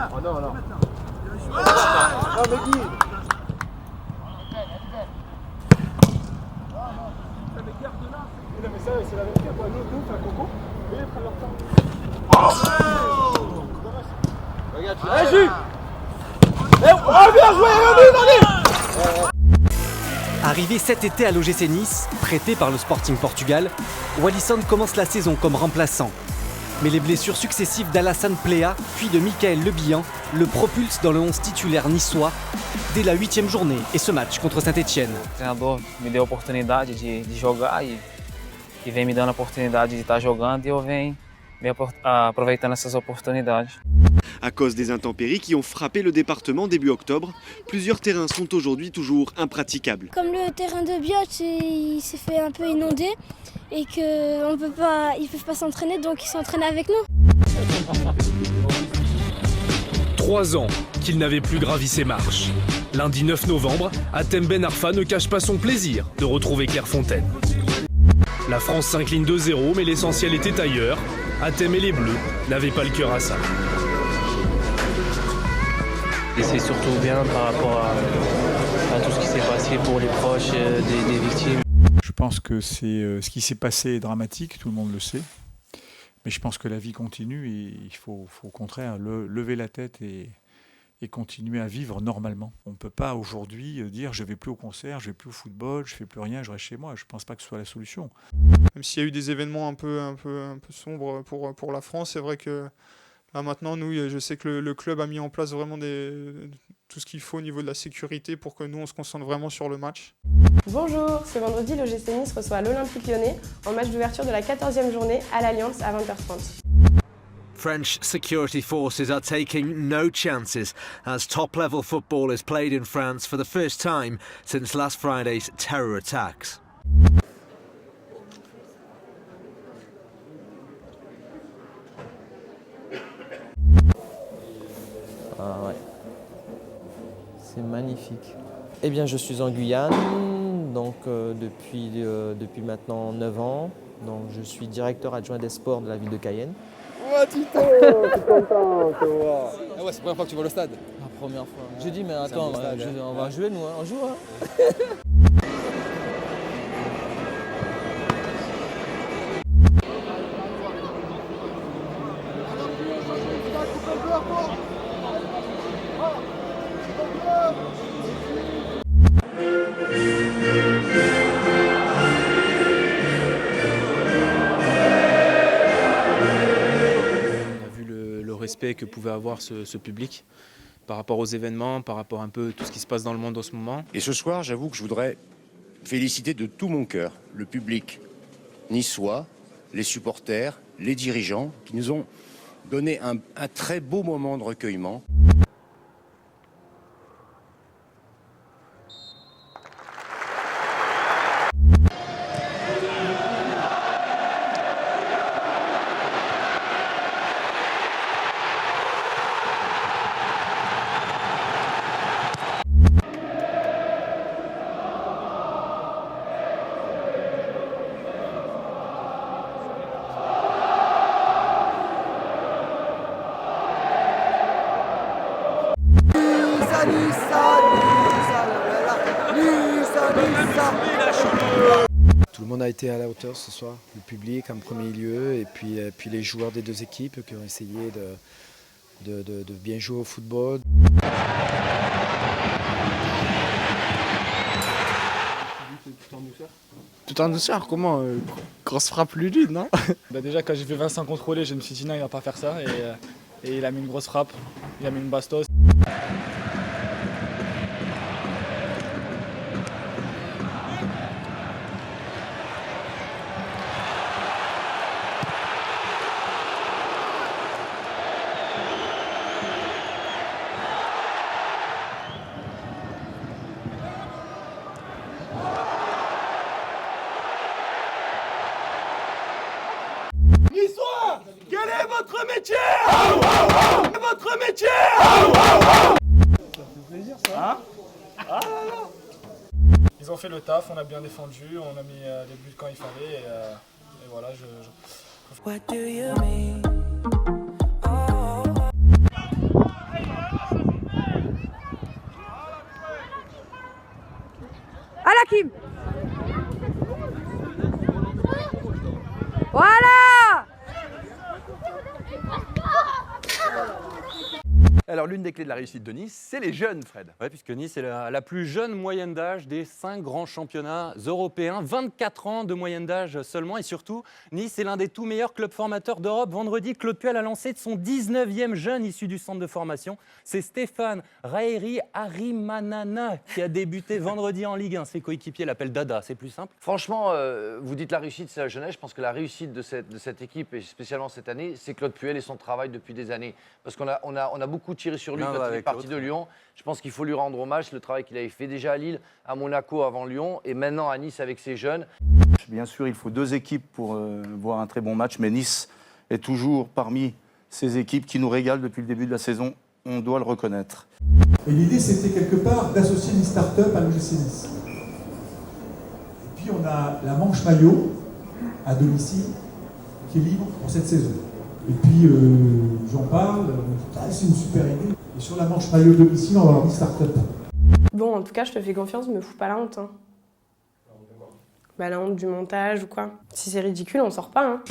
Oh non, non. Ah, mais Guy. Non, mais ça, c'est la vérité. Nous, on fait un concours. Et ils prennent leur temps. Regarde, tu Jules. Oh, bien joué, allez. Arrivé cet été à l'OGC Nice, prêté par le Sporting Portugal, Wallison commence la saison comme remplaçant. Mais les blessures successives d'Alassane Plea, puis de Michael Le Bihan, le propulsent dans le 11 titulaire niçois dès la 8e journée et ce match contre Saint-Etienne. O treinador me deu a oportunidade de jogar e vem me dando a oportunidade de estar jogando e eu venho aproveitando essas oportunidades. À cause des intempéries qui ont frappé le département début octobre, plusieurs terrains sont aujourd'hui toujours impraticables. Comme le terrain de Biot, il s'est fait un peu inonder et qu'ils ne peuvent pas s'entraîner, donc ils s'entraînent avec nous. 3 ans qu'il n'avait plus gravi ses marches. Lundi 9 novembre, Hatem Ben Arfa ne cache pas son plaisir de retrouver Clairefontaine. La France s'incline 2-0, mais l'essentiel était ailleurs. Hatem et les Bleus n'avaient pas le cœur à ça. Et c'est surtout bien par rapport à tout ce qui s'est passé pour les proches des victimes. Je pense que ce qui s'est passé est dramatique, tout le monde le sait. Mais je pense que la vie continue et il faut au contraire lever la tête et continuer à vivre normalement. On ne peut pas aujourd'hui dire je ne vais plus au concert, je ne vais plus au football, je ne fais plus rien, je reste chez moi. Je ne pense pas que ce soit la solution. Même s'il y a eu des événements un peu sombres pour la France, c'est vrai que là maintenant, nous, je sais que le club a mis en place vraiment tout ce qu'il faut au niveau de la sécurité pour que nous, on se concentre vraiment sur le match. Bonjour, ce vendredi, l'OGC Nice reçoit l'Olympique Lyonnais en match d'ouverture de la 14e journée à l'Alliance à 20h30. French security forces are taking no chances as top-level football is played in France for the first time since last Friday's terror attacks. Ah ouais, c'est magnifique. Eh bien, je suis en Guyane, donc depuis maintenant 9 ans. Donc, je suis directeur adjoint des sports de la ville de Cayenne. Oh, Tito, je suis content de te voir. Ah ouais, c'est la première fois que tu vois le stade. La première fois. J'ai dit, mais attends, on va jouer nous, hein. On joue. Hein. Respect que pouvait avoir ce public par rapport aux événements, par rapport un peu tout ce qui se passe dans le monde en ce moment. Et ce soir, j'avoue que je voudrais féliciter de tout mon cœur le public niçois, les supporters, les dirigeants qui nous ont donné un très beau moment de recueillement. Tout le monde a été à la hauteur ce soir, le public en premier lieu et puis les joueurs des deux équipes qui ont essayé de bien jouer au football. Tout en douceur, comment grosse frappe Lulu, non? Déjà quand j'ai vu Vincent contrôler, je me suis dit non, il va pas faire ça et il a mis une grosse frappe, il a mis une bastos. Niçois, quel est votre métier? Votre métier? Ça fait plaisir ça. Hein? Ils ont fait le taf, on a bien défendu, on a mis les buts quand il fallait et voilà. What do you mean? Hakim. Voilà. Alors l'une des clés de la réussite de Nice, c'est les jeunes, Fred. Oui, puisque Nice est la plus jeune moyenne d'âge des 5 grands championnats européens. 24 ans de moyenne d'âge seulement. Et surtout, Nice est l'un des tout meilleurs clubs formateurs d'Europe. Vendredi, Claude Puel a lancé de son 19e jeune issu du centre de formation. C'est Stéphane Raeri Harimanana qui a débuté vendredi en Ligue 1. Ses coéquipiers l'appellent Dada, c'est plus simple. Franchement, vous dites la réussite, c'est la jeunesse. Je pense que la réussite de cette équipe, et spécialement cette année, c'est Claude Puel et son travail depuis des années. Parce qu'on a beaucoup tiré sur lui quand il est parti de Lyon. Je pense qu'il faut lui rendre hommage, le travail qu'il avait fait déjà à Lille, à Monaco avant Lyon, et maintenant à Nice avec ses jeunes. Bien sûr, il faut 2 équipes pour voir un très bon match, mais Nice est toujours parmi ces équipes qui nous régalent depuis le début de la saison. On doit le reconnaître. Et l'idée, c'était quelque part d'associer une start-up à l'OGC Nice. Et puis, on a la manche maillot à domicile qui est libre pour cette saison. Et puis, j'en parle, c'est une super idée. Et sur la manche maillot domicile, on va avoir une start-up. Bon, en tout cas, je te fais confiance, me fous pas la honte. Hein. Bah, la honte du montage ou quoi. Si c'est ridicule, on sort pas. Hein.